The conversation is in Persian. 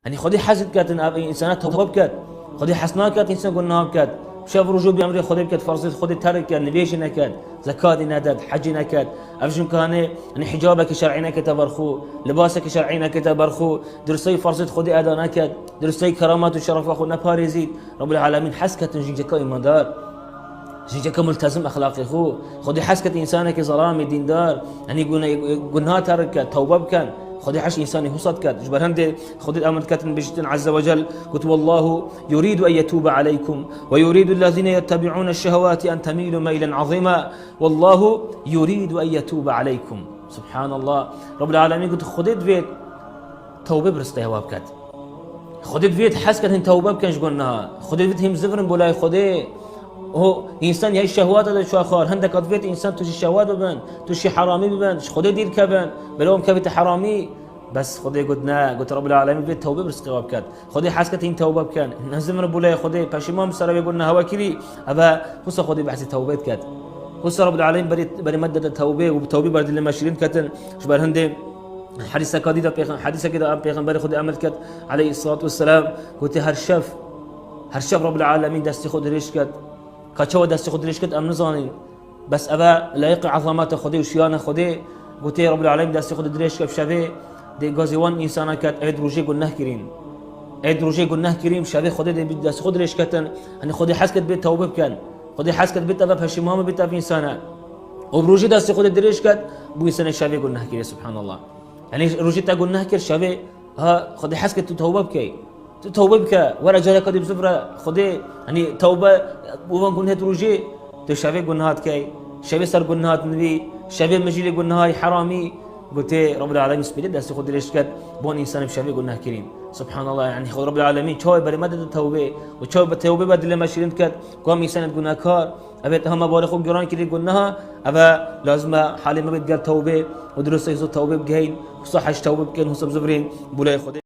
يعني خدي حسد كات انسان توبه كات خدي حسنات كات انسان قلنا كات شاف رجوع بأمر خدي كات فرض خدي ترك نبيش نكاد زكاة نادد حج نكاد أفشون كان يعني حجابك شرعي كات برخو لباسك شرعي كات برخو درسي فرض خدي أدا نكاد درسي كرامات وشرف أخو نباريزيد رب العالمين حسكة جيجك إيماندار جيجك ملتزم أخلاقي خو خدي حسكة إنسانك ظلامي ديندار يعني قلنا ترك توبة كان خدي حش إنساني هو صدقات جبر هندي خدي الأمر كاتن بجتن عز وجل قلت والله يريد أن يتوب عليكم ويريد الذين يتبعون الشهوات أن تميلوا ميلا عظيما والله يريد أن يتوب عليكم سبحان الله رب العالمين قلت خديت بيت توبة برسته وابكات خديت بيت حس كاتن توبة بكنش قلنا خديت بيت هم زفرن بولاي خدي هو انسان يعيش شهوات هذا شو اخر هندك قضيت انسان توشي شهوات ببن توشي حرامي ببن خدي دير كبن بلوم كبت حرامي بس خدي قلت رب العالمين بيت توبه برزق وابكات خدي حاسكت ان توبه كان نزم رب الله خدي باشمام سر يقولنا هوا كلي ابا خص خدي بحث توبات كات خص رب العالمين بري مدد التوبه وبتوبه برد لما شيرين كاتن شبر هندي حديث كده بيغمبر خدي عمل كات عليه الصلاه والسلام قلت هرشف رب العالمين دستي خدي ريش كات كاتشوا دست خود ريش كد أم نزانين بس أبا لا يقع عظمات خدي وشيانة خدي قلت رب العالمين دست خود ريش كف شبه دي غازيوان إنسانا كات عيد روجي قلناه كريم شبه خدي دي دست خود ريش كتن أنا خدي حس كد بيت توبة كان خدي حس كد بيت أبا فشيمام بيت أبا إنسانا وبروجي دست خود ريش كد بو إنسان شبه قلناه كريم سبحان الله يعني روجي تا قلناه كر شبه ها خدي حس كد توبة بكي توبه بك ورا جاي قد بزفره خدي يعني توبه بوان كون هتروجي تشافي قنهات كي شافي سر قنهات نبي شافي مجيلي قنهاي حرامي قلت رب العالمين سبيل دست خد ليش كد بون انسان بشافي قناه كريم سبحان الله يعني خد رب العالمين شوي بري مدد التوبه وشوي بالتوبه بدل ما شيرين كد قام انسان قناكار ابيت هم بارخ قران كري قنها ابا لازم حالي ما بتقال توبه ودرس يزو توبه بجين وصحش توبه بكين وصب زبرين بولاي خدي